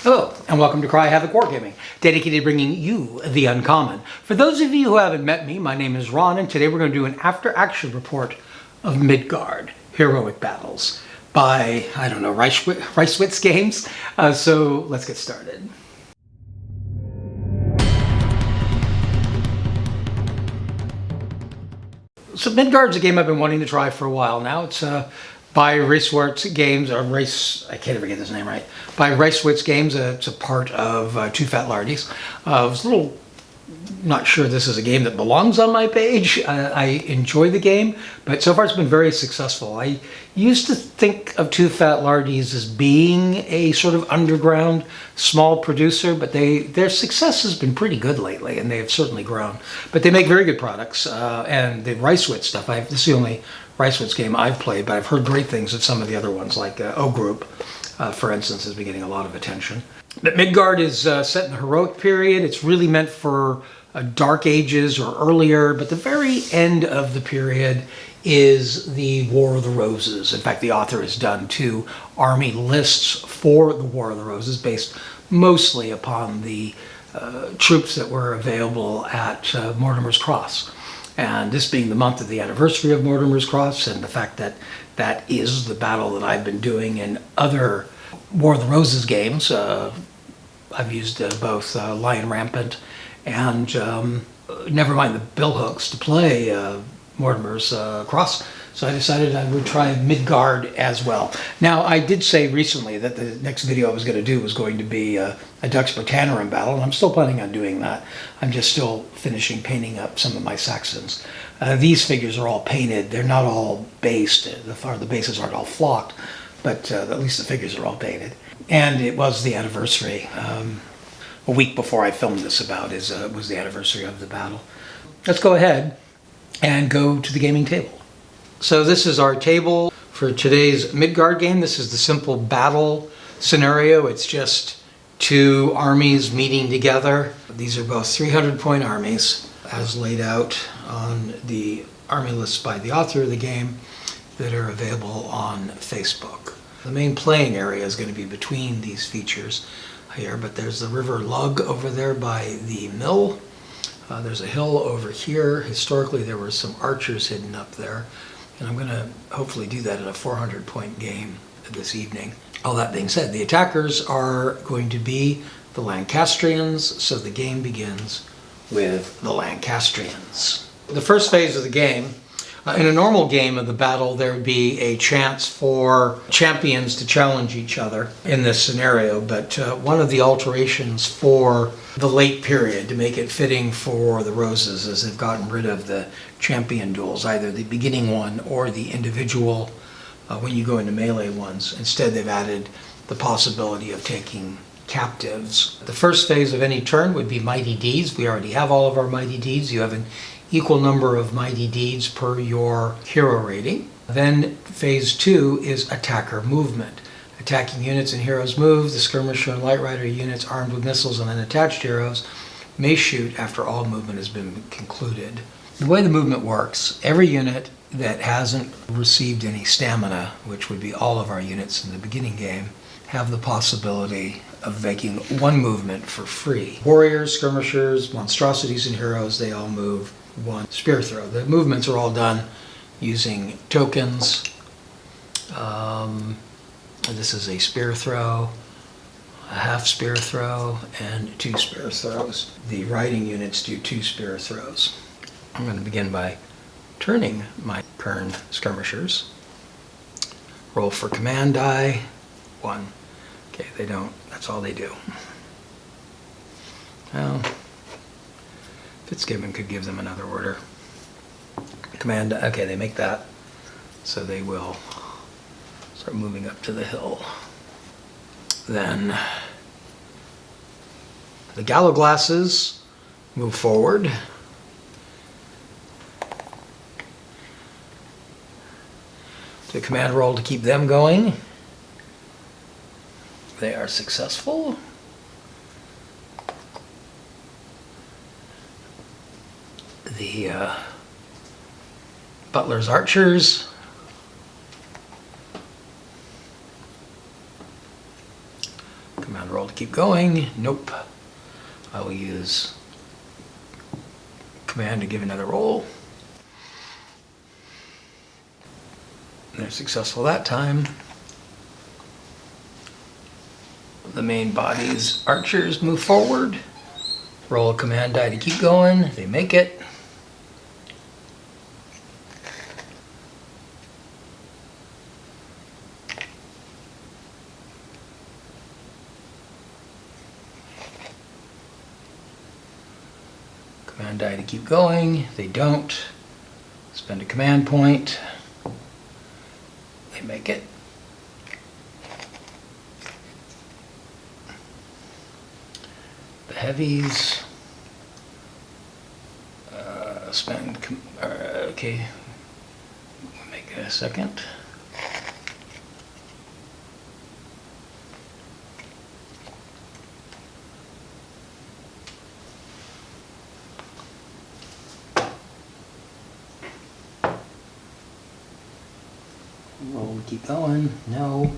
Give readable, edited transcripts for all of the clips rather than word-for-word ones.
Hello, and welcome to Havoc Wargaming, dedicated to bringing you the uncommon. For those of you who haven't met me, my name is Ron, and today we're going to do an after-action report of Midgard, Heroic Battles, by, I don't know, Reiswitz Games. So let's get started. So Midgard's a game I've been wanting to try for a while now. It's by Reiswitz Games, or I can't ever get this name right. By Reiswitz Games, it's a part of Two Fat Lardies. I was a little not sure this is a game that belongs on my page. I enjoy the game, but so far it's been very successful. I used to think of Two Fat Lardies as being a sort of underground small producer, but their success has been pretty good lately, and they have certainly grown. But they make very good products, and the Reiswitz stuff, this is the only Reiswitz game I've played, but I've heard great things of some of the other ones, like O Group, for instance, has been getting a lot of attention. But Midgard is set in the heroic period. It's really meant for Dark Ages or earlier, but the very end of the period is the War of the Roses. In fact, the author has done 2 army lists for the War of the Roses, based mostly upon the troops that were available at Mortimer's Cross. And this being the month of the anniversary of Mortimer's Cross, and the fact that that is the battle that I've been doing in other War of the Roses games. I've used both Lion Rampant and never mind the billhooks to play Mortimer's Cross. So I decided I would try Midgard as well. Now, I did say recently that the next video I was going to do was going to be a Dux Britannirum battle, and I'm still planning on doing that. I'm just still finishing painting up some of my Saxons. These figures are all painted. They're not all based. The bases aren't all flocked, but at least the figures are all painted. And it was the anniversary. A week before I filmed this was the anniversary of the battle. Let's go ahead and go to the gaming table. So this is our table for today's Midgard game. This is the simple battle scenario. It's just 2 armies meeting together. These are both 300-point armies, as laid out on the army lists by the author of the game that are available on Facebook. The main playing area is going to be between these features here, but there's the River Lug over there by the mill. There's a hill over here. Historically, there were some archers hidden up there, and I'm going to hopefully do that in a 400-point game this evening. All that being said, the attackers are going to be the Lancastrians, so the game begins with the Lancastrians. The first phase of the game, in a normal game of the battle, there would be a chance for champions to challenge each other in this scenario, but one of the alterations for the late period to make it fitting for the Roses is they've gotten rid of the champion duels, either the beginning one or the individual when you go into melee ones. Instead, they've added the possibility of taking captives. The first phase of any turn would be Mighty Deeds. We already have all of our Mighty Deeds. You have an equal number of Mighty Deeds per your hero rating. Then phase 2 is attacker movement. Attacking units and heroes move. The skirmisher and light rider units armed with missiles and unattached heroes may shoot after all movement has been concluded. The way the movement works, every unit that hasn't received any stamina, which would be all of our units in the beginning game, have the possibility of making 1 movement for free. Warriors, skirmishers, monstrosities, and heroes, they all move 1 spear throw. The movements are all done using tokens. This is a spear throw, a half spear throw, and 2 spear throws. The riding units do 2 spear throws. I'm going to begin by turning my Kern skirmishers. Roll for command die. 1. Okay, they don't. That's all they do. Well, Fitzgibbon could give them another order. Command, okay, they make that. So they will start moving up to the hill. Then the Gallowglasses move forward. The command roll to keep them going. They are successful. The Butler's Archers command roll to keep going. Nope. I will use command to give another roll. They're successful that time. The main body's archers move forward. Roll a command die to keep going. They make it. Command die to keep going. They don't. Spend a command point. They make it. The heavies spend. Okay, make a second. Roll, keep going. No.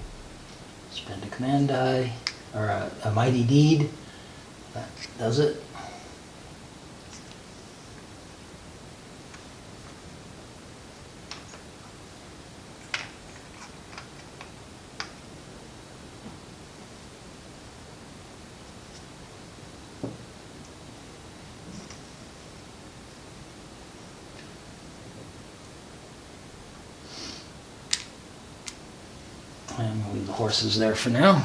Spend a command die or a mighty deed. That does it. And we'll leave the horses there for now.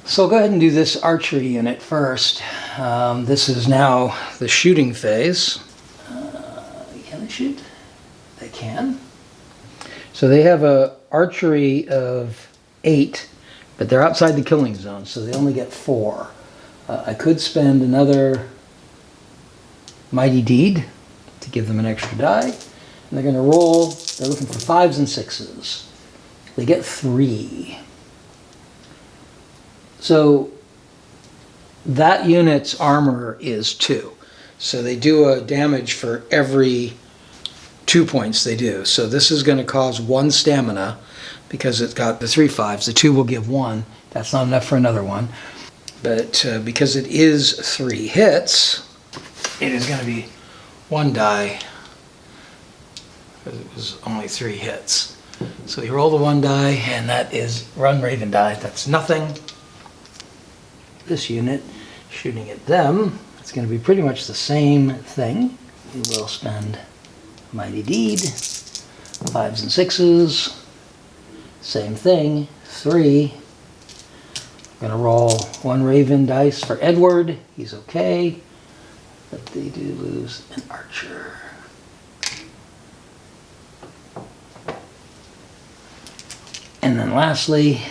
So I'll go ahead and do this archery unit first. This is now the shooting phase. Can they shoot? They can. So they have a archery of 8, but they're outside the killing zone, so they only get 4. I could spend another mighty deed to give them an extra die. And they're going to roll. They're looking for 5s and 6s. They get 3. So that unit's armor is 2. So they do a damage for every 2 points they do. So this is going to cause 1 stamina because it's got the 3 5s. The 2 will give 1. That's not enough for another one. But because it is 3 hits, it is going to be 1 die because it was only 3 hits. So you roll the 1 die, and that is run Raven die. That's nothing. This unit, shooting at them, it's going to be pretty much the same thing. We will spend Mighty Deed, 5s and 6s, same thing, 3. I'm going to roll 1 Raven dice for Edward. He's okay, but they do lose an archer. And then lastly,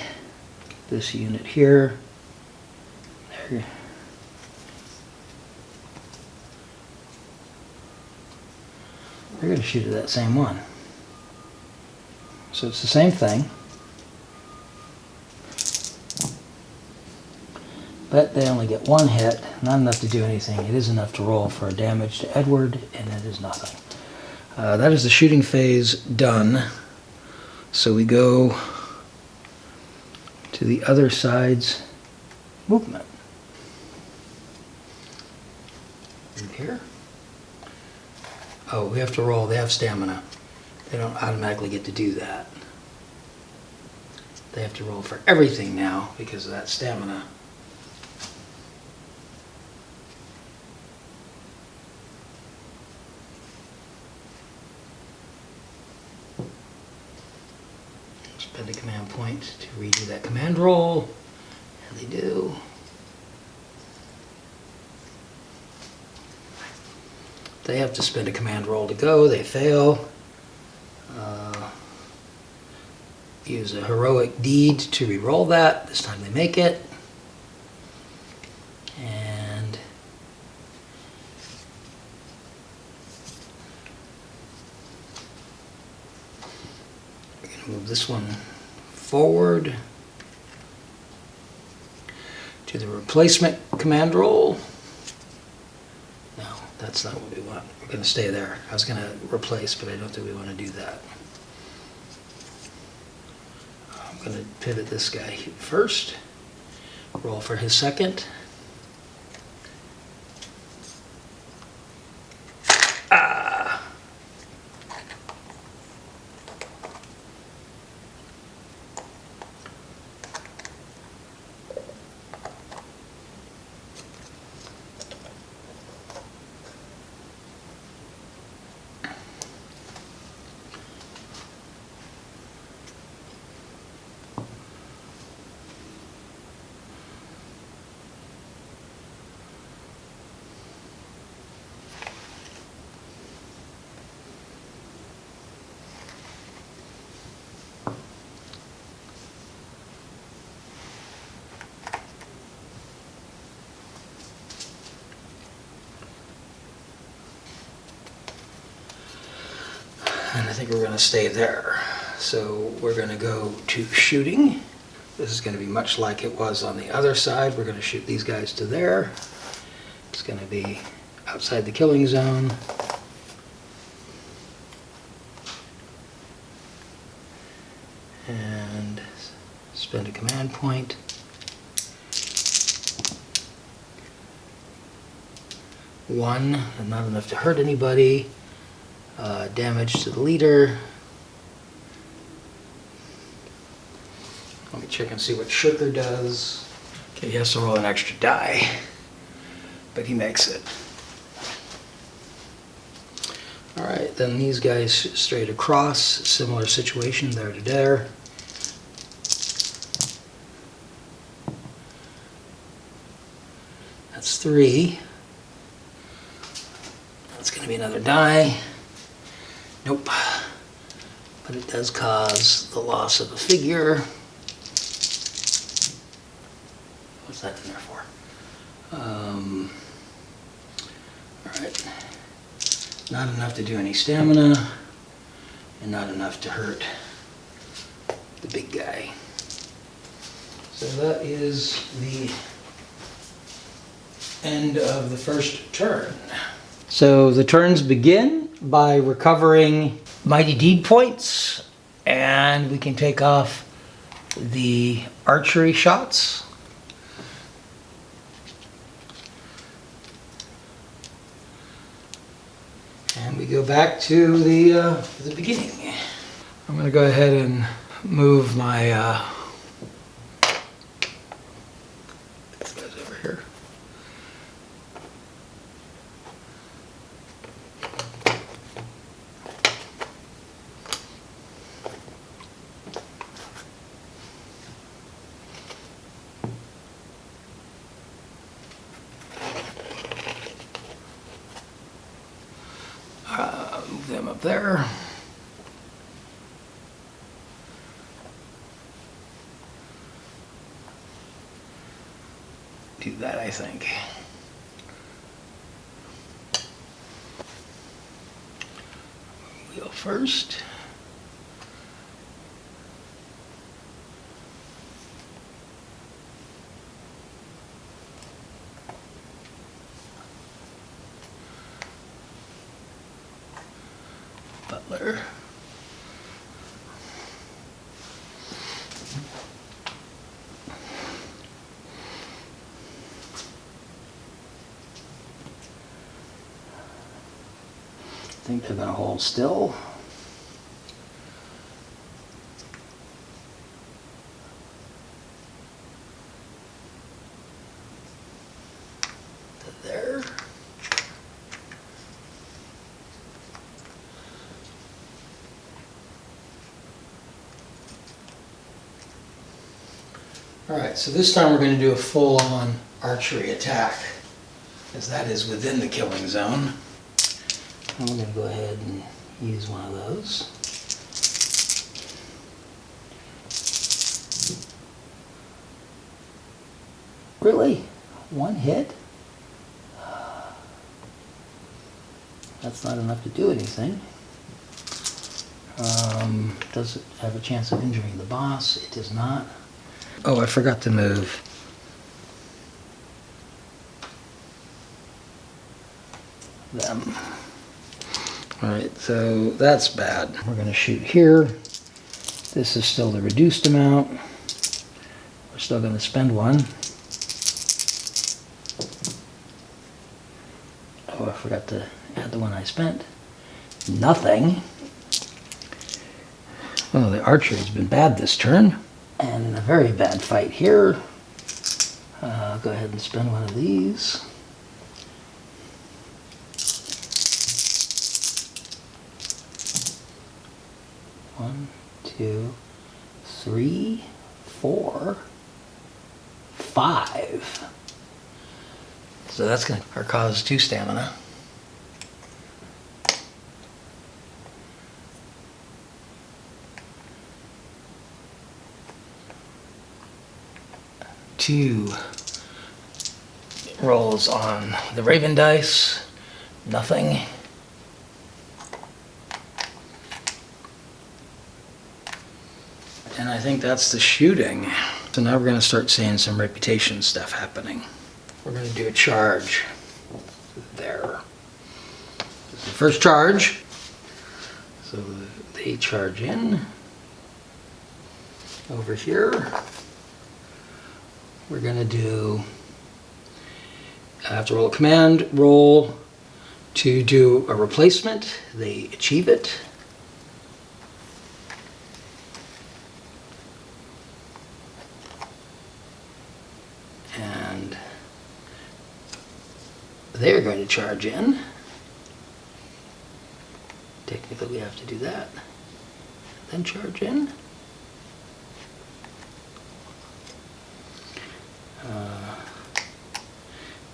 this unit here, they're going to shoot at that same one. So it's the same thing, but they only get 1 hit, not enough to do anything. It is enough to roll for damage to Edward, and it is nothing. That is the shooting phase done. So we go to the other side's movement. In here. Oh, we have to roll. They have stamina. They don't automatically get to do that. They have to roll for everything now because of that stamina. Spend a command point to redo that command roll, and they do. They have to spend a command roll to go. They fail. Use a heroic deed to re-roll that. This time they make it. And we're going to move this one forward to the replacement command roll. No, that's not what we want. We're going to stay there. I was going to replace, but I don't think we want to do that. I'm going to pivot this guy first. Roll for his second. And I think we're going to stay there. So we're going to go to shooting. This is going to be much like it was on the other side. We're going to shoot these guys to there. It's going to be outside the killing zone. And spend a command point. One, and not enough to hurt anybody. Damage to the leader. Let me check and see what Sugar does. Okay, he has to roll an extra die, but he makes it. Alright, then these guys straight across, similar situation, there to there. That's 3. That's going to be another die. Nope. But it does cause the loss of a figure. What's that in there for? Alright. Not enough to do any stamina, and not enough to hurt the big guy. So that is the end of the first turn. So the turns begin by recovering mighty deed points, and we can take off the archery shots. And we go back to the beginning. I'm going to go ahead and move my these guys over here. Move them up there. Do that, I think. Wheel first. Butler. I think they're going to hold still. To there. Alright, so this time we're going to do a full-on archery attack, as that is within the killing zone. And we're going to go ahead and use one of those. Really? One hit? That's not enough to do anything. Does it have a chance of injuring the boss? It does not. Oh, I forgot to move. Them. Alright, so that's bad. We're going to shoot here. This is still the reduced amount. We're still going to spend one. forgot to add the one I spent. Nothing. Well, the archery's been bad this turn. And a very bad fight here. I'll go ahead and spend one of these. One, two, three, 4, 5. So that's going to cause 2 stamina. Two rolls on the Raven dice. Nothing. And I think that's the shooting. So now we're going to start seeing some reputation stuff happening. We're going to do a charge there. This is the first charge. So they charge in. Over here, we're going to do, I have to roll a command roll to do a replacement. They achieve it. And they're going to charge in. Technically we have to do that. Then charge in.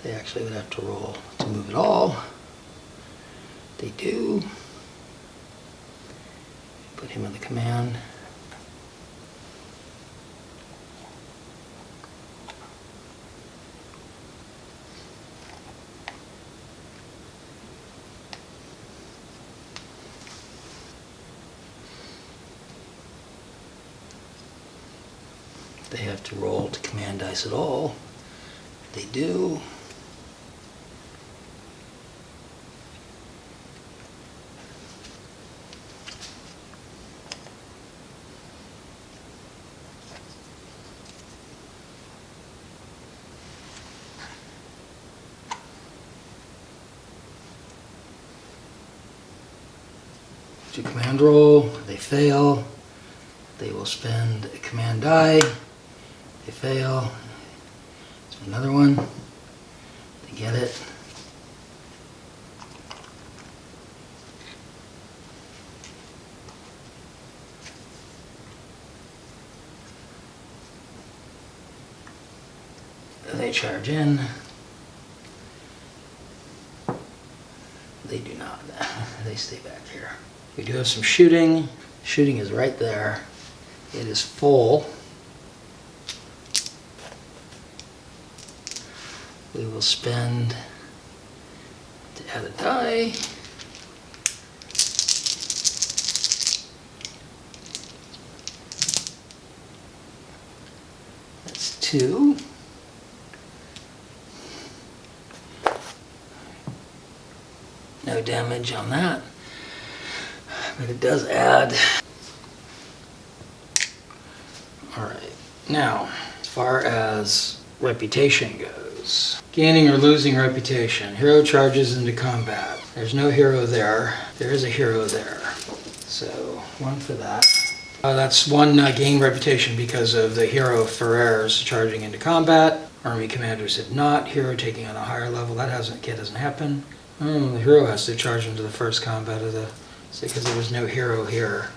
They actually would have to roll to move it all. They do. Put him on the command. They have to roll to command dice at all. They do. To command roll, they fail. They will spend a command die. They fail. So another one. They get it. They charge in. They do not. They stay back here. We do have some shooting. Shooting is right there. It is full. We will spend to add a die. That's 2. No damage on that, but it does add. All right, now, as far as reputation goes, gaining or losing reputation. Hero charges into combat. There's no hero there. There is a hero there. So, 1 for that. That's 1 gain reputation because of the hero Ferrer's charging into combat. Army commanders have not. Hero taking on a higher level. That doesn't happen. The hero has to charge into the first combat of the, because there was no hero here.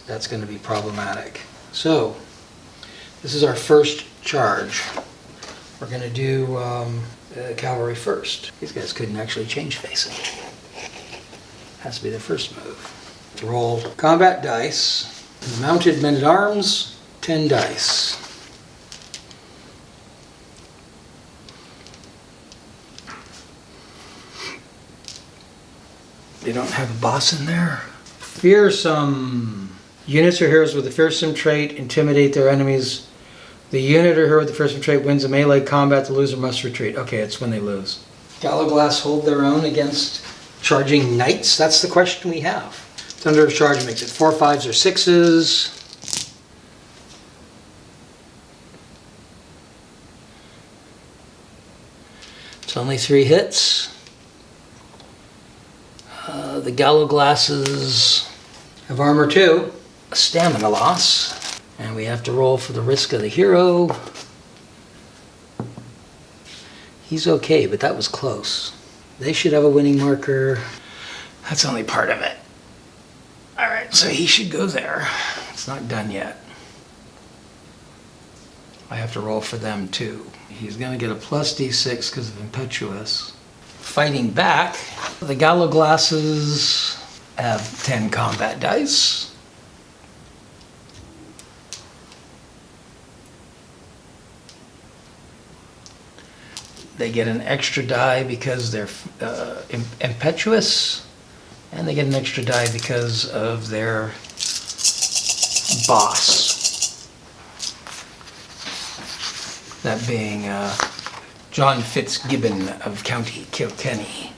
That's going to be problematic. So, this is our first charge. We're going to do cavalry first. These guys couldn't actually change facing. Has to be the first move. To roll combat dice. Mounted men-at-arms, 10 dice. They don't have a boss in there. Fearsome. Units or heroes with the fearsome trait intimidate their enemies. The unit or hero with the fearsome trait wins a melee combat. The loser must retreat. Okay, it's when they lose. Gallowglass hold their own against charging knights? That's the question we have. Thunder of Charge makes it 4 5s or 6s. It's only 3 hits. The Gallo glasses have armor 2, a stamina loss, and we have to roll for the risk of the hero. He's okay, but that was close. They should have a winning marker. That's only part of it. All right, so he should go there. It's not done yet. I have to roll for them too. He's gonna get a plus d6 because of impetuous. Fighting back, the Gallo glasses have 10 combat dice. They get an extra die because they're impetuous, and they get an extra die because of their boss. That being John Fitzgibbon of County Kilkenny.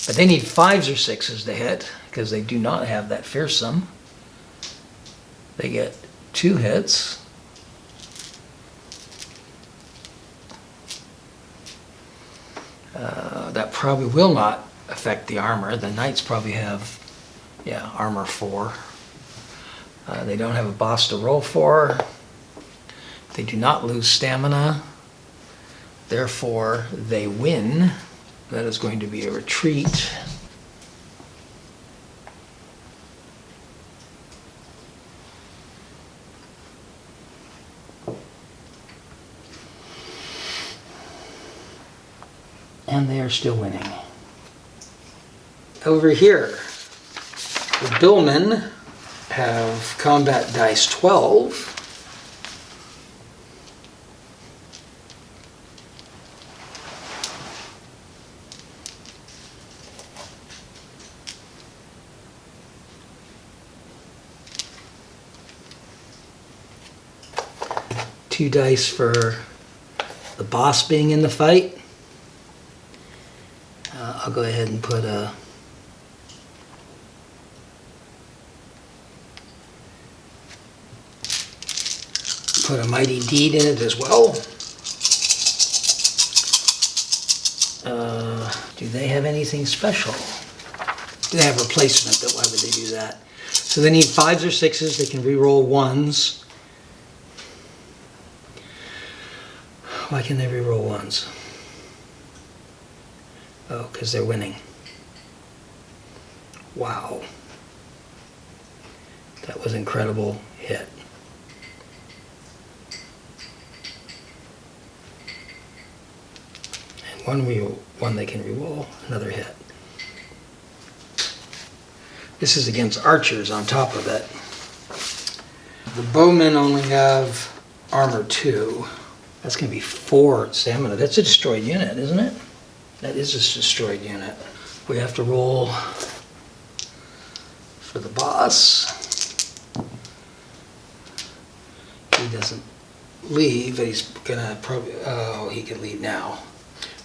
But they need 5s or 6s to hit because they do not have that fearsome. They get 2 hits. That probably will not affect the armor. The knights probably have, armor 4. They don't have a boss to roll for. They do not lose stamina. Therefore, they win. That is going to be a retreat. And they are still winning. Over here, the Billmen have combat dice 12. Two dice for the boss being in the fight. I'll go ahead and put a mighty deed in it as well. Do they have anything special? Do they have replacement? Why would they do that? So they need 5s or 6s. They can re-roll 1s. Why can they re-roll 1s? Oh, because they're winning. Wow. That was an incredible hit. And one they can re-roll, another hit. This is against archers on top of it. The bowmen only have armor 2. That's going to be 4 stamina. That's a destroyed unit, isn't it? That is a destroyed unit. We have to roll for the boss. He doesn't leave, but he's gonna probably, oh, he can leave now.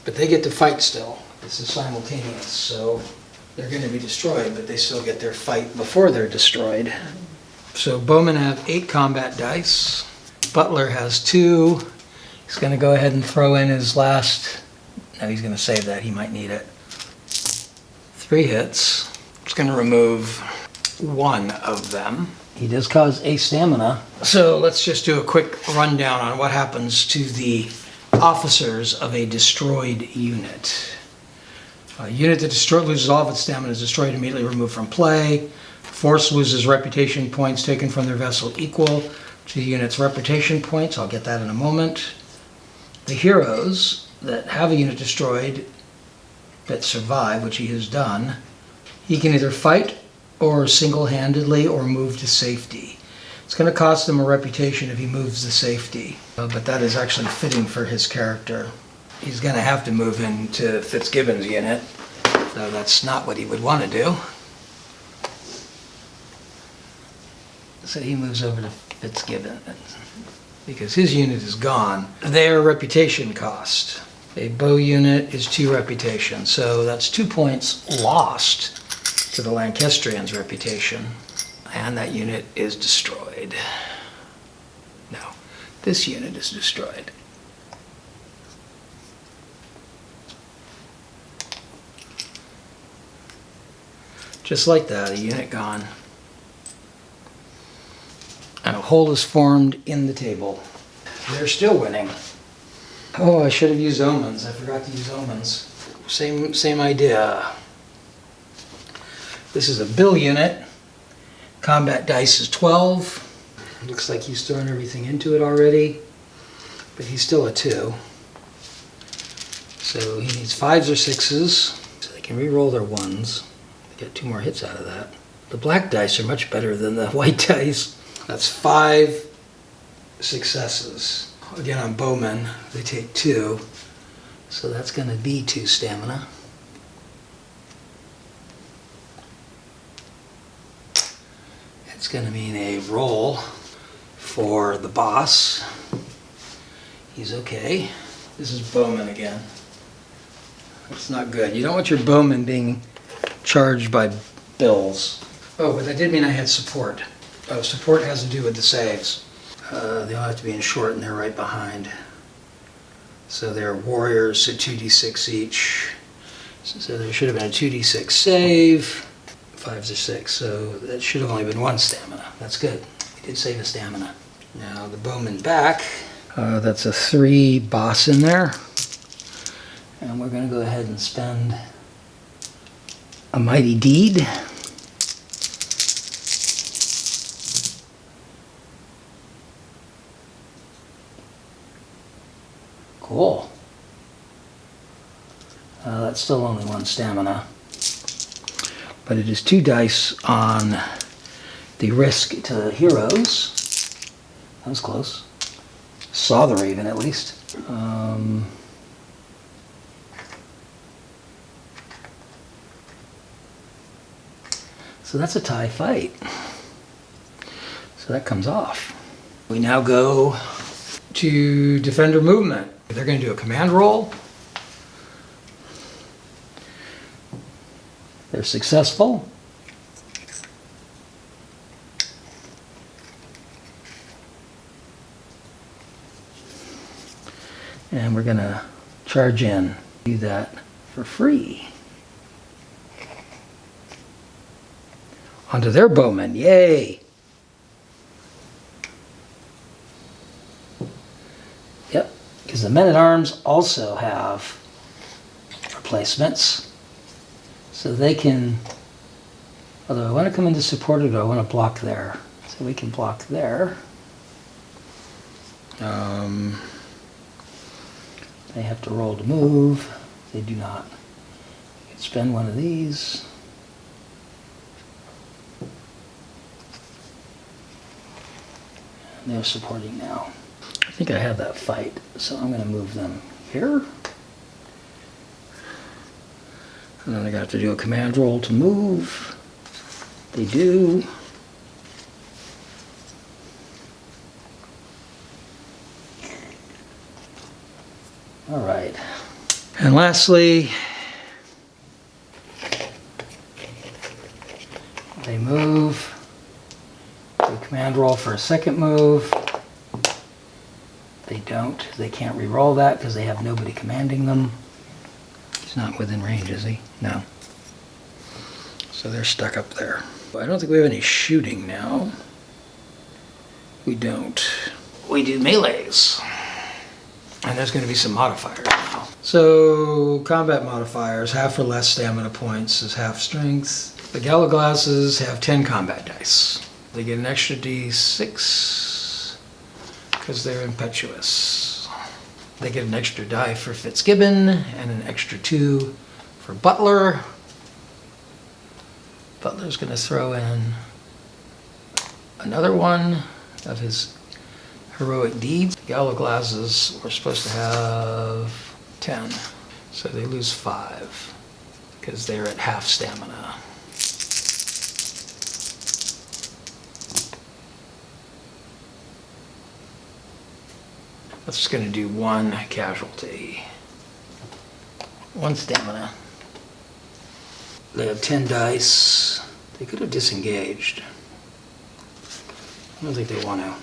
But they get to fight still. This is simultaneous, so they're gonna be destroyed, but they still get their fight before they're destroyed. So bowmen have 8 combat dice. Butler has 2. He's gonna go ahead and throw in his last. No, he's going to save that. He might need it. 3 hits. It's going to remove 1 of them. He does cause a stamina. So let's just do a quick rundown on what happens to the officers of a destroyed unit. A unit that loses all of its stamina is destroyed, immediately removed from play. Force loses reputation points taken from their vessel equal to the unit's reputation points. I'll get that in a moment. The heroes that have a unit destroyed that survive, which he has done, he can either fight or single-handedly or move to safety. It's going to cost him a reputation if he moves to safety, but that is actually fitting for his character. He's going to have to move into Fitzgibbon's unit, though that's not what he would want to do. So he moves over to Fitzgibbon because his unit is gone. Their reputation cost. A bow unit is 2 reputation, so that's 2 points lost to the Lancastrian's reputation, and that unit is destroyed. No, this unit is destroyed. Just like that, a unit gone. And a hole is formed in the table. They're still winning. Oh, I should have used omens. I forgot to use omens. Same idea. This is a Bill unit. Combat dice is 12. Looks like he's thrown everything into it already, but he's still a 2. So he needs 5s or 6s, so they can re-roll their 1s. They get 2 more hits out of that. The black dice are much better than the white dice. That's 5 successes. Again, on bowmen, they take 2, so that's going to be 2 stamina. It's going to mean a roll for the boss. He's okay. This is bowman again. That's not good. You don't want your bowman being charged by bills. Oh, but that did mean I had support. Oh, support has to do with the saves. They all have to be in short and they're right behind. So they're warriors, so 2d6 each. So there should have been a 2d6 save. 5s or 6, so that should have only been 1 stamina. That's good. We did save a stamina. Now the bowman back. That's a 3 boss in there. And we're going to go ahead and spend a mighty deed. Cool. That's still only 1 stamina. But it is 2 dice on the risk to heroes. That was close. Saw the raven at least. So that's a tie fight. So that comes off. We now go to defender movement. They're going to do a command roll. They're successful. And we're going to charge in. Do that for free. Onto their bowmen. Yay! Yep, because the men-at-arms also have replacements. So they can, although I want to come into support or do I want to block there? So we can block there. They have to roll to move. They do not. You can spend one of these. And they're supporting now. I think I have that fight, so I'm going to move them here. And then I got to do a command roll to move. They do. All right. And lastly, they move. Do a command roll for a second move. They don't. They can't re-roll that because they have nobody commanding them. He's not within range, is he? No. So they're stuck up there. I don't think we have any shooting now. We don't. We do melees. And there's going to be some modifiers now. So, combat modifiers, half or less stamina points is half strength. The Gallaglasses have 10 combat dice. They get an extra d6 because they're impetuous. They get an extra die for Fitzgibbon and an extra 2 for Butler. Butler's going to throw in another one of his heroic deeds. The Gallaglasses were supposed to have 10, so they lose 5 because they're at half stamina. That's just going to do 1 casualty. 1 stamina. They have 10 dice. They could have disengaged. I don't think they want to.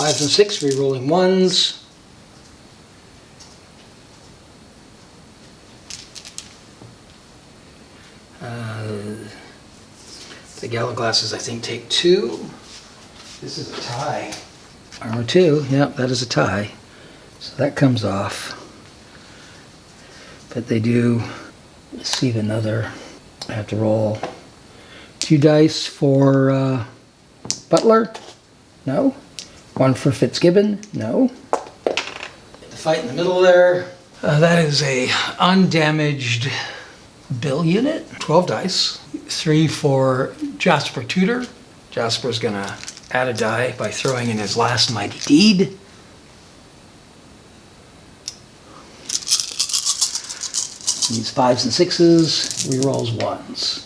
5s and 6, re-rolling 1s. The Gala glasses, I think, take 2. This is a tie. Armor 2, yep, that is a tie. So that comes off. But they do receive another. I have to roll 2 dice for Butler. No. 1 for Fitzgibbon. No. The fight in the middle there. That is a undamaged Bill unit. 12 dice. 3 for Jasper Tudor. Jasper's gonna add a die by throwing in his last mighty deed. Needs 5s and 6s, rerolls 1s.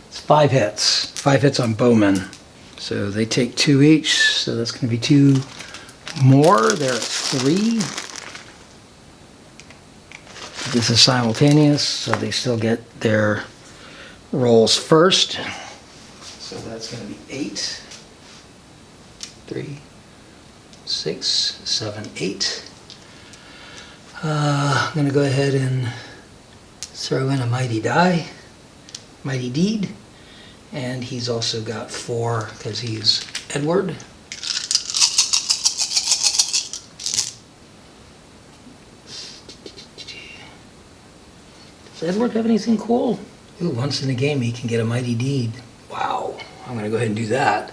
It's 5 hits. 5 hits on Bowman. So they take 2 each, so that's going to be 2 more. They're at 3. This is simultaneous, so they still get their rolls first. So that's going to be 8, 3, 6, 7, 8. I'm going to go ahead and throw in a mighty die, mighty deed. And he's also got 4 because he's Edward. Does Edward have anything cool? Ooh, once in a game he can get a mighty deed. Wow, I'm gonna go ahead and do that.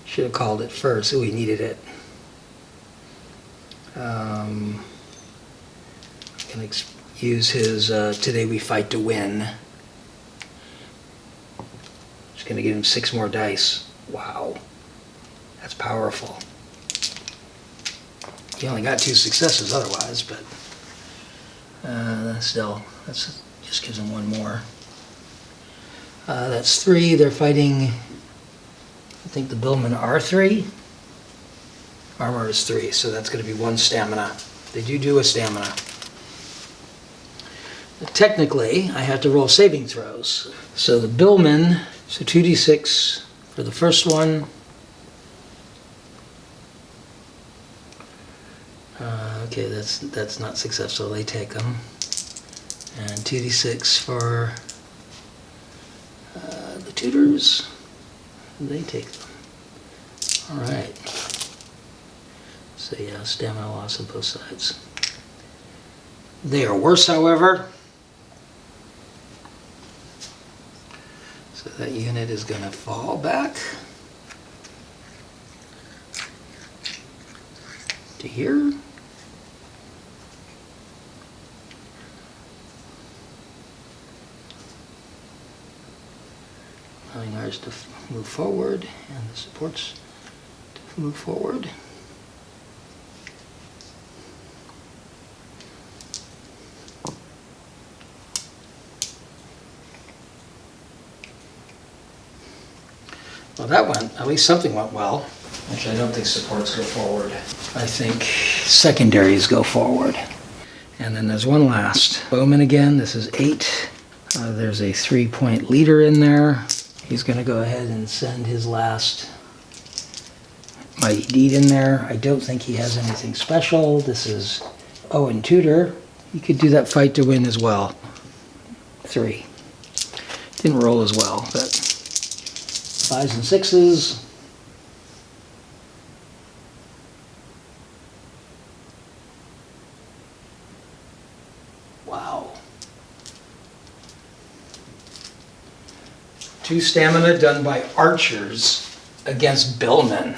Should have called it first. Ooh, he needed it. Gonna use his Today We Fight to Win. Just gonna give him 6 more dice. Wow, that's powerful. He only got 2 successes otherwise, but still, that's just gives him 1 more. That's 3. They're fighting, I think the Billmen are 3. Armor is 3, so that's going to be 1 stamina. They do a stamina. Technically, I have to roll saving throws. So the Billmen, so 2d6 for the first one. Okay, that's not successful. They take them. And 2d6 for the Tudors. They take them. All right. So yeah, stamina loss on both sides. They are worse, however. So that unit is going to fall back to here. Allowing ours to move forward and the supports to move forward. Well, that went, at least something went well. Actually, I don't think supports go forward. I think secondaries go forward. And then there's one last. Bowman again, this is 8. There's a 3-point leader in there. He's going to go ahead and send his last mighty deed in there. I don't think he has anything special. This is Owen Tudor. He could do that fight to win as well. 3. Didn't roll as well, but 5s and 6s. Wow. 2 stamina done by archers against billmen.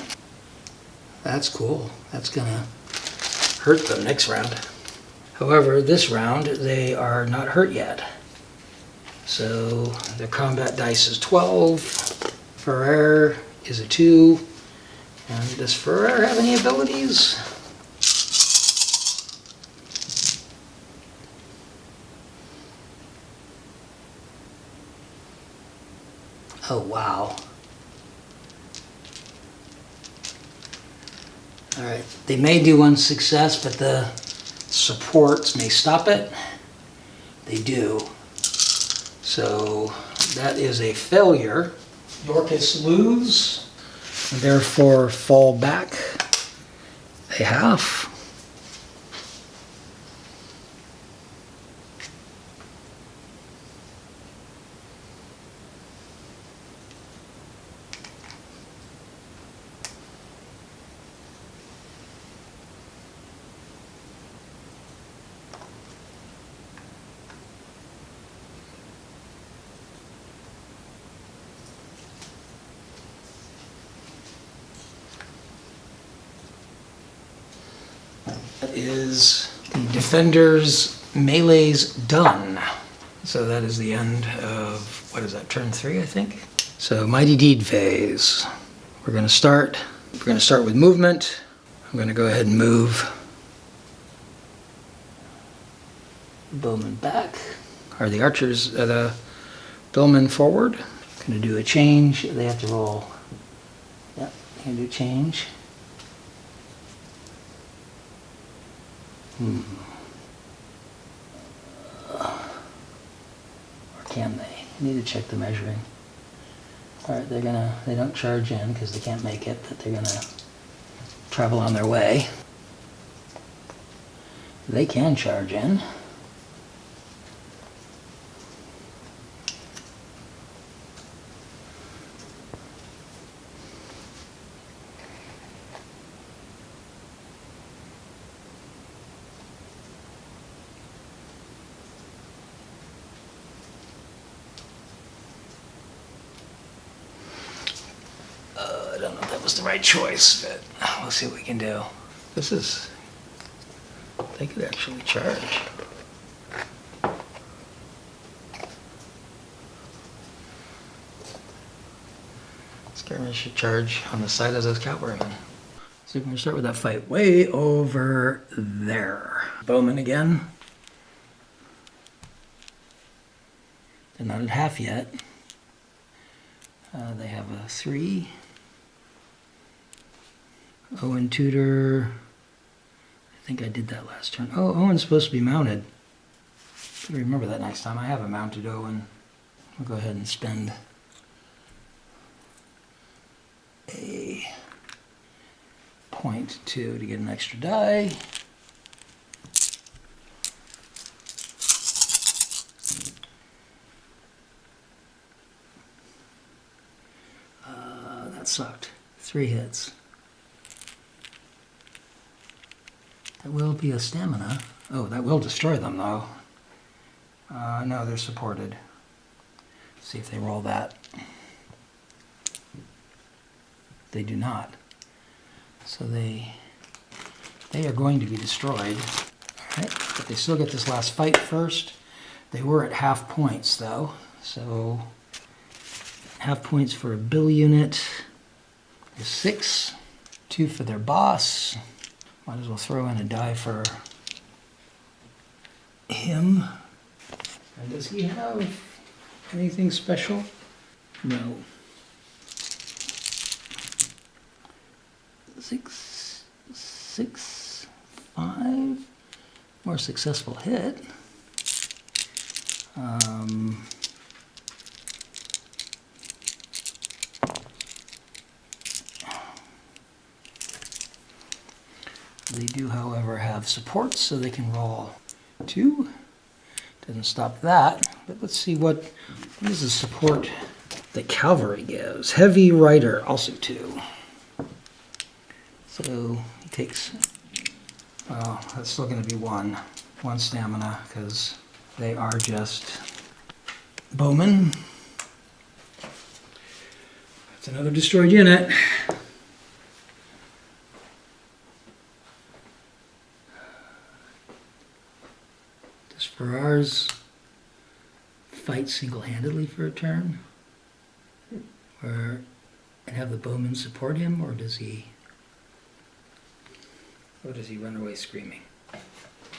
That's cool. That's gonna hurt them next round. However, this round they are not hurt yet. So their combat dice is 12. Ferrer is a 2. And does Ferrer have any abilities? Oh, wow. All right, they may do one success, but the supports may stop it. They do. So that is a failure. Yorkists lose, and therefore fall back a half. That is the defender's melee's done. So that is the end of, what is that, turn 3, I think? So Mighty Deed phase. We're going to start with movement. I'm going to go ahead and move bowman back, or the archers, the bowman forward. Going to do a change. They have to roll. Yep, going to do change. Or can they? I need to check the measuring. Alright, they don't charge in because they can't make it, but they're gonna travel on their way. They can charge in. I don't know if that was the right choice, but we'll see what we can do. They could actually charge. Skirmish should charge on the side of those cavalrymen. So we're going to start with that fight way over there. Bowman again. They're not at half yet. They have a 3. Owen Tudor. I think I did that last turn. Oh, Owen's supposed to be mounted. I'll remember that next time. I have a mounted Owen. I'll go ahead and spend a point to get an extra die. That sucked. 3 hits. That will be a stamina. Oh, that will destroy them though. No, they're supported. Let's see if they roll that. They do not. So they are going to be destroyed. Alright, but they still get this last fight first. They were at half points though. So half points for a bill unit. There's 6. 2 for their boss. Might as well throw in a die for him. And does he have anything special? No. 6, 5. More successful hit. They do, however, have supports, so they can roll 2. Doesn't stop that, but let's see what is the support that cavalry gives. Heavy rider, also 2. So he takes, well, that's still going to be 1 stamina, because they are just bowmen. That's another destroyed unit. Does Ferrars fight single-handedly for a turn? And have the bowmen support him, or does he run away screaming?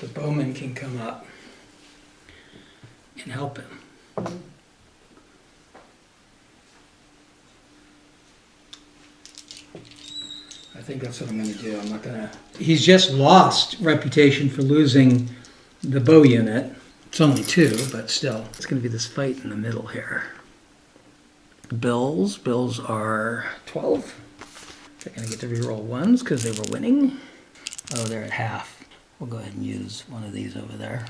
The bowman can come up and help him. I think that's what I'm going to do. I'm not going to... He's just lost reputation for losing the bow unit. It's only 2, but still. It's going to be this fight in the middle here. Bills. Bills are 12. They're going to get to reroll 1s because they were winning. Oh, they're at half. We'll go ahead and use one of these over there.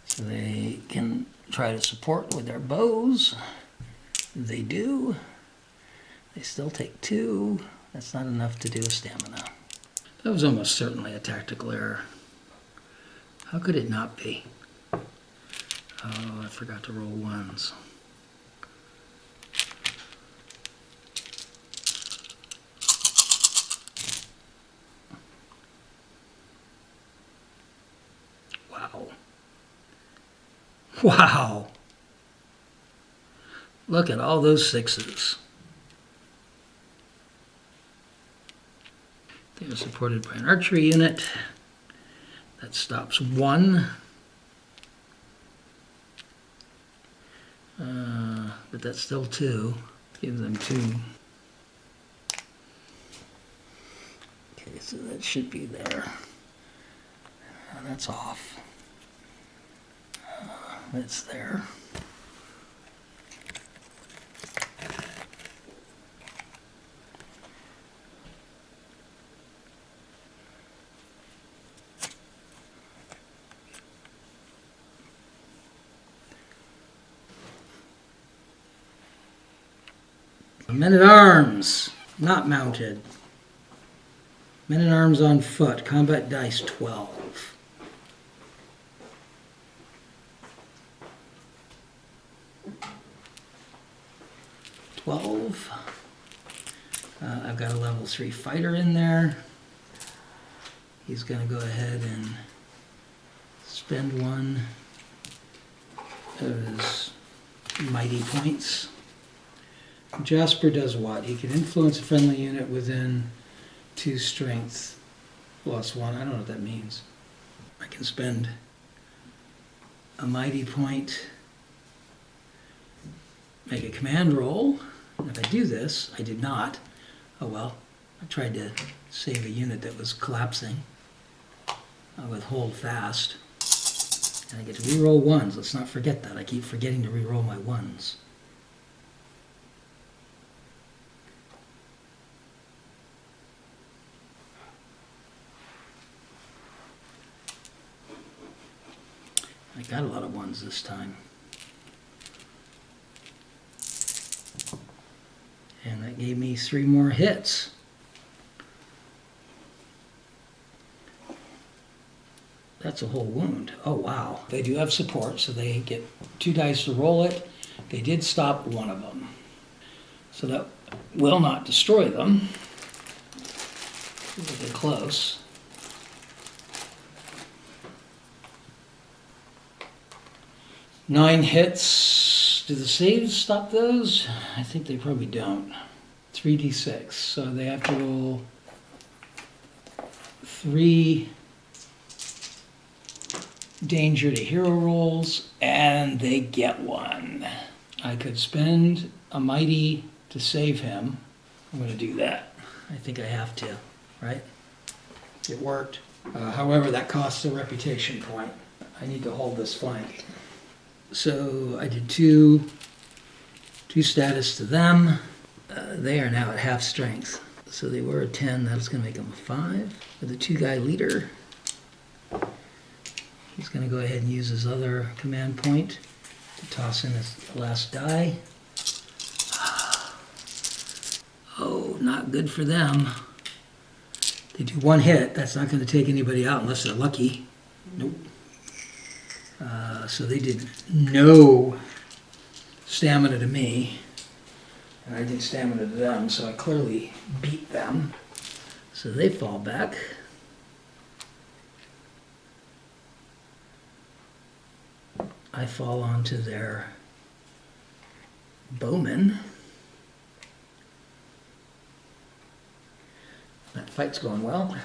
So they can try to support with their bows. They do. They still take 2. That's not enough to do a stamina. That was almost certainly a tactical error. How could it not be? Oh, I forgot to roll 1s. Wow. Wow. Look at all those 6s. They are supported by an archery unit. That stops 1. But that's still 2. Give them 2. Okay, so that should be there. That's off. That's there. Men-at-Arms, not mounted. Men-at-Arms on foot, combat dice 12. I've got a level 3 fighter in there. He's going to go ahead and spend 1 of his mighty points. Jasper does what? He can influence a friendly unit within 2 strength plus 1. I don't know what that means. I can spend a mighty point, make a command roll. And if I do this, I did not. Oh well, I tried to save a unit that was collapsing with hold fast. And I get to reroll 1s. Let's not forget that. I keep forgetting to reroll my 1s. I got a lot of 1s this time. And that gave me 3 more hits. That's a whole wound. Oh wow. They do have support, so they get 2 dice to roll it. They did stop 1 of them. So that will not destroy them. They're close. Nine hits. Do the saves stop those? I think they probably don't. 3d6. So they have to roll 3 danger to hero rolls, and they get 1. I could spend a mighty to save him. I'm going to do that. I think I have to, right? It worked. However, that costs a reputation point. I need to hold this flank. So I did 2 status to them. They are now at half strength. So they were a 10. That's going to make them a 5. For the 2-guy leader, he's going to go ahead and use his other command point to toss in his last die. Oh, not good for them. They do 1 hit. That's not going to take anybody out unless they're lucky. Nope. So they did no stamina to me, and I did stamina to them, so I clearly beat them. So they fall back. I fall onto their bowman. That fight's going well.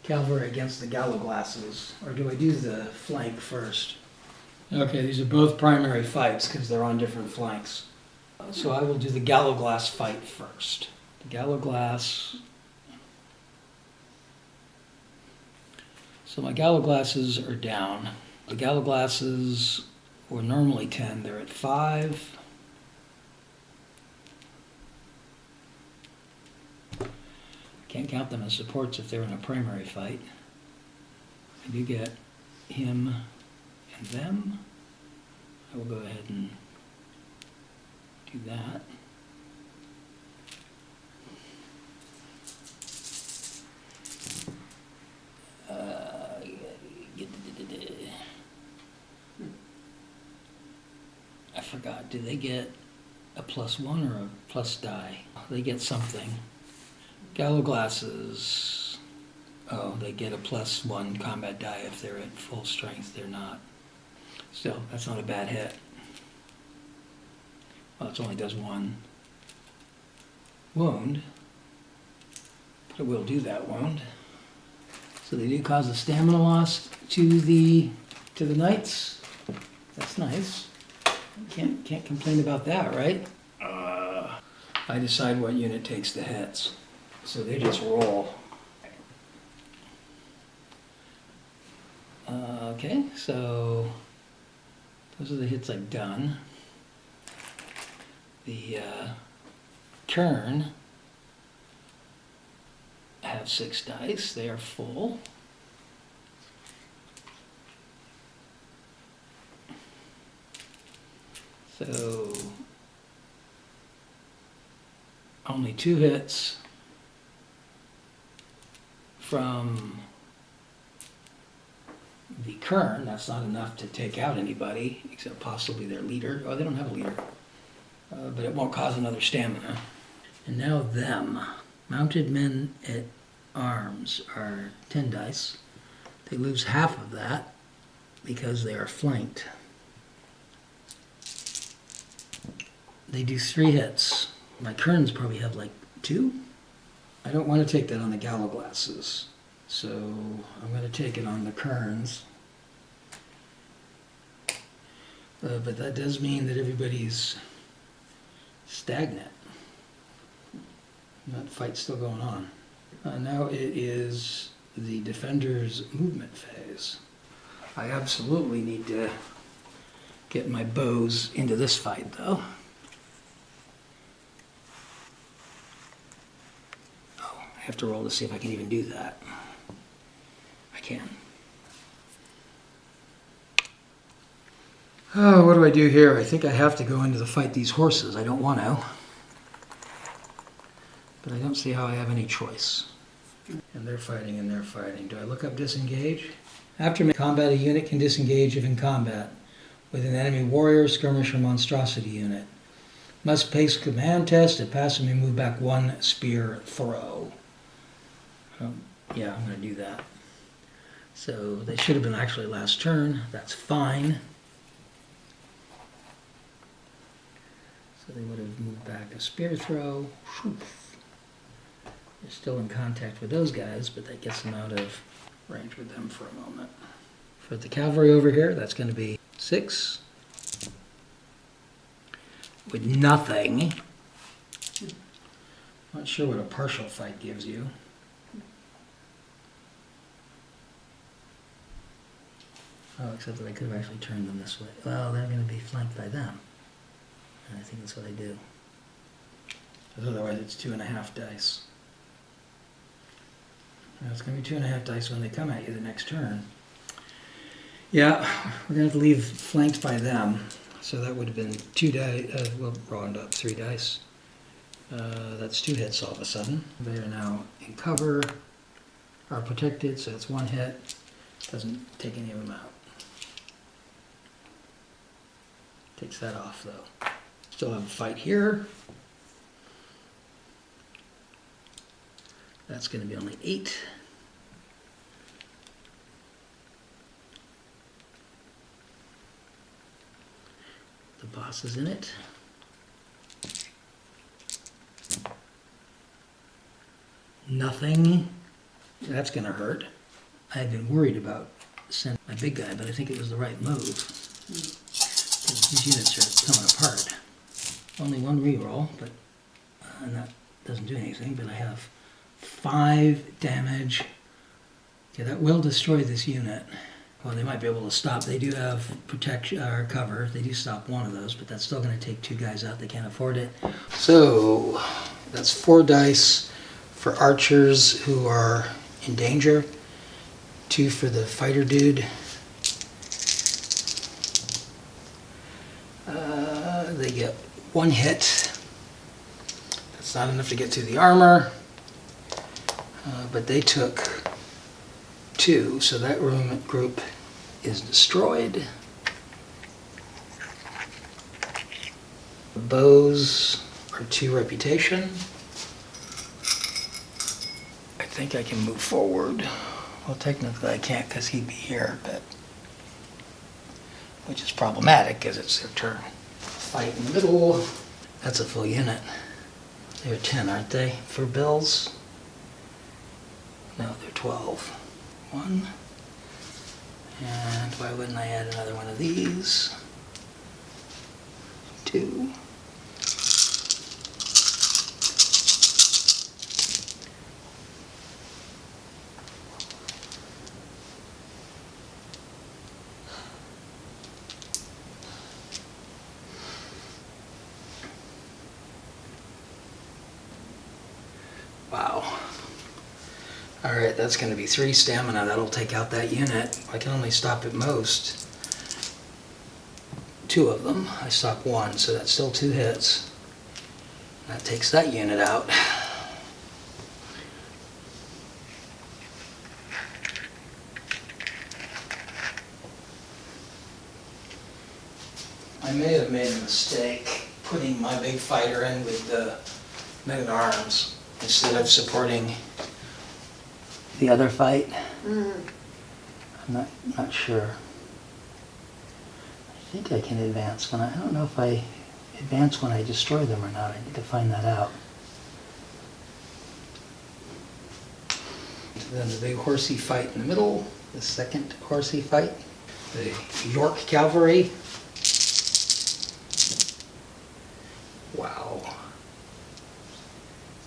cavalry against the gallowglasses, or do I do the flank first? Okay, these are both primary fights because they're on different flanks. So I will do the gallowglass fight first. The gallowglass. So my gallowglasses are down. The gallowglasses were normally 10, they're at 5. Can't count them as supports if they're in a primary fight. I do get him and them. I will go ahead and do that. I forgot, do they get a +1 or a plus die? They get something. Gallowglasses, oh, they get a +1 combat die if they're at full strength. They're not. Still, that's not a bad hit. Well, it only does 1 wound, but it will do that wound. So they do cause a stamina loss to the knights. That's nice. Can't complain about that, right? I decide what unit takes the hits. So they just roll. Okay, so those are the hits I've done. The Kern have 6 dice. They are full. So only 2 hits from the Kern. That's not enough to take out anybody, except possibly their leader. Oh, they don't have a leader. But it won't cause another stamina. And now them. Mounted men at arms are 10 dice. They lose half of that because they are flanked. They do 3 hits. My Kerns probably have like 2. I don't want to take that on the gallowglasses, so I'm going to take it on the Kerns. But that does mean that everybody's stagnant. That fight's still going on. Now it is the defender's movement phase. I absolutely need to get my bows into this fight, though. I have to roll to see if I can even do that. I can. Oh, what do I do here? I think I have to go into the fight these horses. I don't want to. But I don't see how I have any choice. And they're fighting and they're fighting. Do I look up disengage? After combat, a unit can disengage if in combat with an enemy warrior, skirmish, or monstrosity unit. Must pass command test. If pass, may move back 1 spear throw. Yeah, I'm going to do that. So they should have been actually last turn. That's fine. So they would have moved back a spear throw. Whew. They're still in contact with those guys, but that gets them out of range with them for a moment. For the cavalry over here, that's going to be 6. With nothing. Not sure what a partial fight gives you. Oh, except that I could have actually turned them this way. Well, they're going to be flanked by them. And I think that's what I do. Because otherwise it's 2.5 dice. Now it's going to be 2.5 dice when they come at you the next turn. Yeah, we're going to have to leave flanked by them. So that would have been 2 dice. We'll round up 3 dice. That's 2 hits all of a sudden. They are now in cover, are protected, so it's 1 hit. Doesn't take any of them out. Takes that off though. Still have a fight here. That's going to be only 8. The boss is in it. Nothing. That's gonna hurt. I had been worried about sending my big guy, but I think it was the right move. These units are coming apart. Only one reroll, but and that doesn't do anything, but I have 5 damage. Okay, that will destroy this unit. Well, they might be able to stop. They do have protection or cover. They do stop one of those, but that's still going to take 2 guys out. They can't afford it. So that's 4 dice for archers who are in danger. 2 for the fighter dude. They get 1 hit. That's not enough to get through the armor. But they took 2, so that group is destroyed. The bows are 2 reputation. I think I can move forward. Well, technically I can't because he'd be here, but which is problematic because it's their turn. Fight in the middle. That's a full unit. They're 10, aren't they, for bills? No, they're 12. 1. And why wouldn't I add another one of these? 2. Wow. Alright, that's going to be 3 stamina. That'll take out that unit. I can only stop at most 2 of them. I stop 1, so that's still 2 hits. That takes that unit out. I may have made a mistake putting my big fighter in with the men-at-arms instead of supporting the other fight. I'm not sure. I think I can advance when I don't know if I advance when I destroy them or not. I need to find that out. Then the big horsey fight in the middle, the second horsey fight, the York Cavalry. Wow.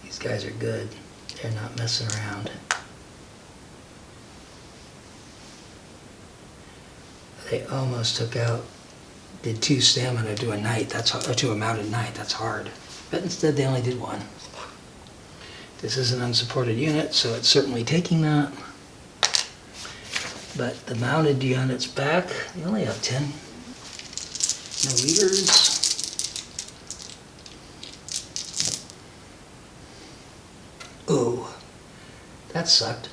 These guys are good. They're not messing around. They almost took out, did 2 stamina to a knight, or to a mounted knight, that's hard. But instead they only did 1. This is an unsupported unit, so it's certainly taking that. But the mounted unit's back, they only have 10. No leaders. Oh, that sucked.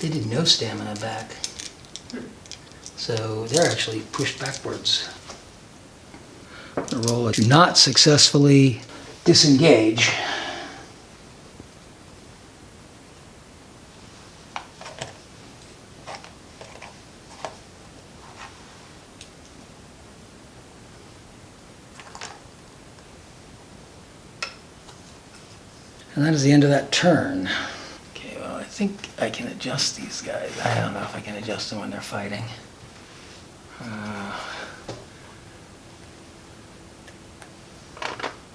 They did no stamina back. So they're actually pushed backwards. The roll is to not successfully disengage. And that is the end of that turn. Okay, well, I think I can adjust these guys. I don't know if I can adjust them when they're fighting.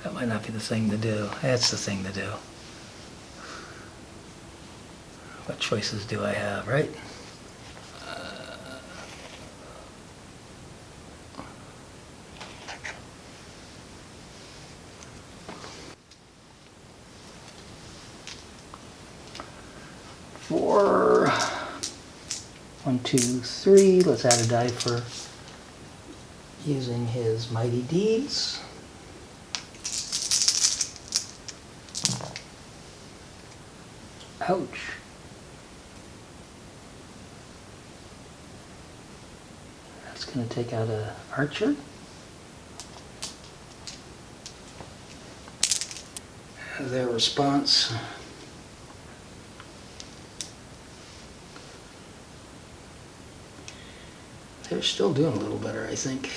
That might not be the thing to do. That's the thing to do. What choices do I have, right? Four. 1, 2, 3. Let's add a die for using his mighty deeds. Ouch. That's going to take out an archer. Their response. They're still doing a little better, I think.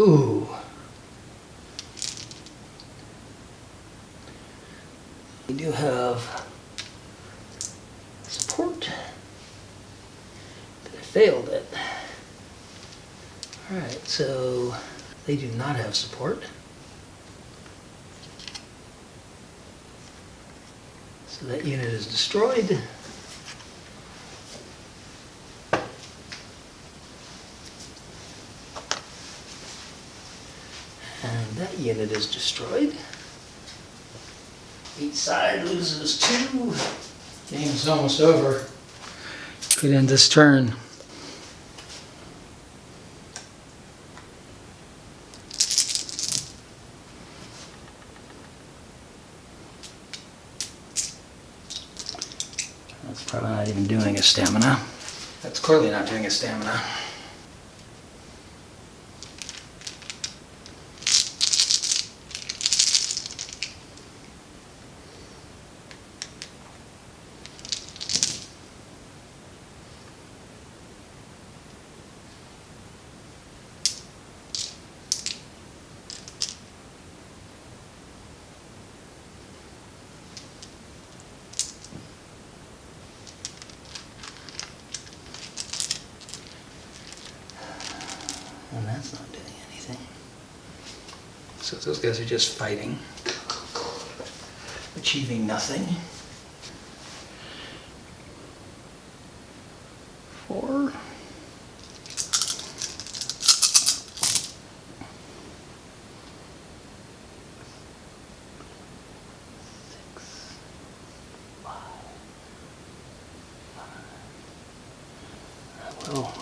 Ooh. We do have support, but I failed it. Alright, so they do not have support. So that unit is destroyed. And that unit is destroyed. Each side loses 2. Game's almost over. Could end this turn. That's probably not even doing a stamina. That's clearly not doing a stamina. And that's not doing anything. So those guys are just fighting, achieving nothing. 4. Well,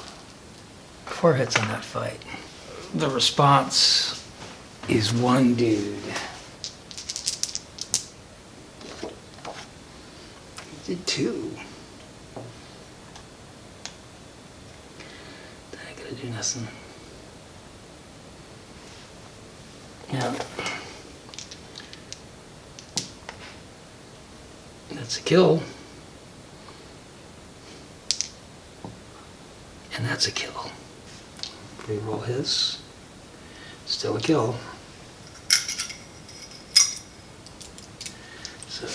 4 hits on that fight. The response Is one dude. He did 2. That ain't gonna do nothing. Yeah. That's a kill. And that's a kill. Reroll his. Still a kill. So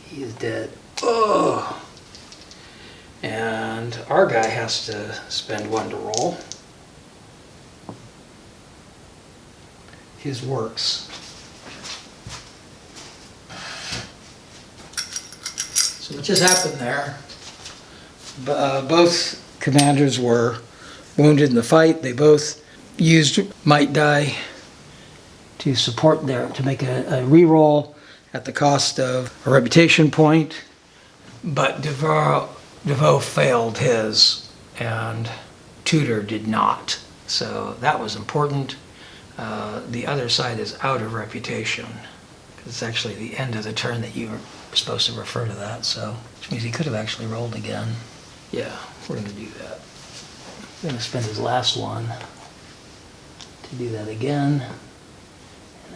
he is dead. Oh! and our guy has to spend 1 to roll. His works. So what just happened there? Both commanders were wounded in the fight. They both used might die to support to make a reroll at the cost of a reputation point. But DeVoe failed his, and Tudor did not. So that was important. The other side is out of reputation. It's actually the end of the turn that you were supposed to refer to that, so which means he could have actually rolled again. Yeah, we're going to do that. We're going to spend his last one to do that again.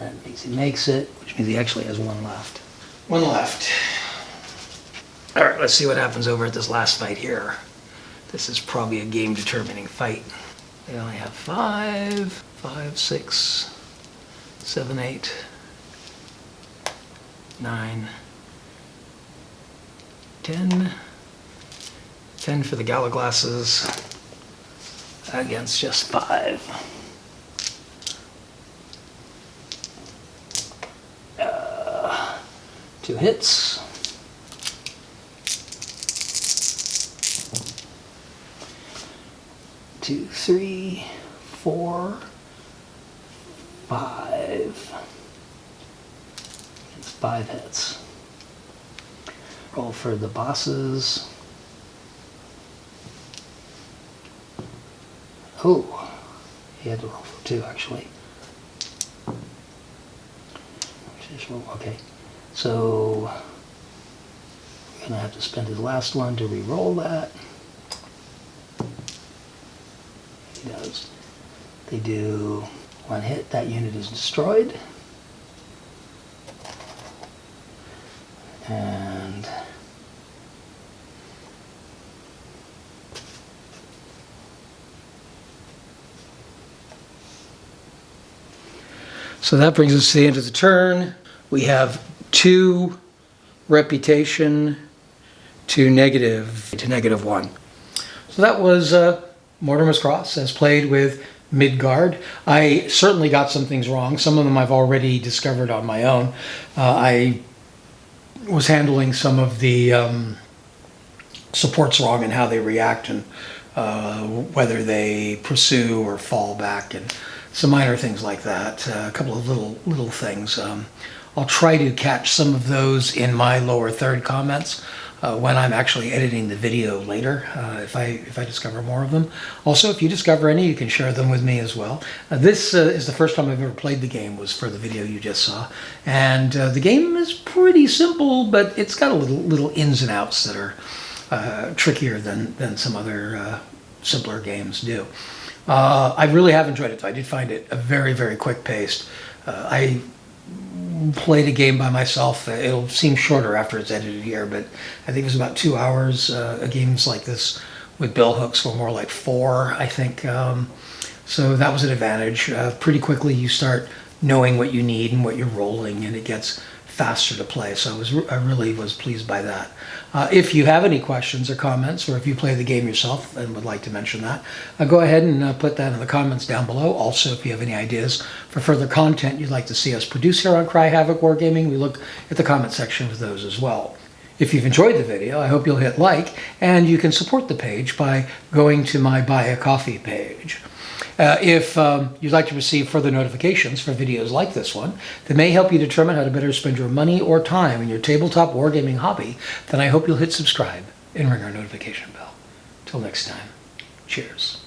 And that means he makes it, which means he actually has 1 left. 1 left. All right, let's see what happens over at this last fight here. This is probably a game-determining fight. They only have 5, 6, 7, 8, 9, 10. 10 for the gala glasses against just 5. 2 hits. Two, 3, 4, 5. It's 5 hits. Roll for the bosses. Oh, he had to roll for 2 actually. Just roll, okay. So we're gonna have to spend his last one to re-roll that. He does. They do 1 hit, that unit is destroyed. And So that brings us to the end of the turn. We have 2 reputation to -1. So that was Mortimer's Cross as played with Midgard. I certainly got some things wrong. Some of them I've already discovered on my own. I was handling some of the supports wrong and how they react and whether they pursue or fall back and some minor things like that. A couple of little things. I'll try to catch some of those in my lower third comments when I'm actually editing the video later, if I discover more of them. Also, if you discover any, you can share them with me as well. This is the first time I've ever played the game, was for the video you just saw. And the game is pretty simple, but it's got a little ins and outs that are trickier than some other simpler games do. I really have enjoyed it, though. I did find it a very quick paced. I played a game by myself. It'll seem shorter after it's edited here, but I think it was about 2 hours. Games like this with bill hooks were more like 4, I think. So that was an advantage. Pretty quickly you start knowing what you need and what you're rolling, and it gets faster to play. So I really was pleased by that. If you have any questions or comments, or if you play the game yourself and would like to mention that, go ahead and put that in the comments down below. Also, if you have any ideas for further content you'd like to see us produce here on Cry Havoc Wargaming, we look at the comment section for those as well. If you've enjoyed the video, I hope you'll hit like, and you can support the page by going to my Buy a Coffee page. If you'd like to receive further notifications for videos like this one that may help you determine how to better spend your money or time in your tabletop wargaming hobby, then I hope you'll hit subscribe and ring our notification bell. Till next time, cheers.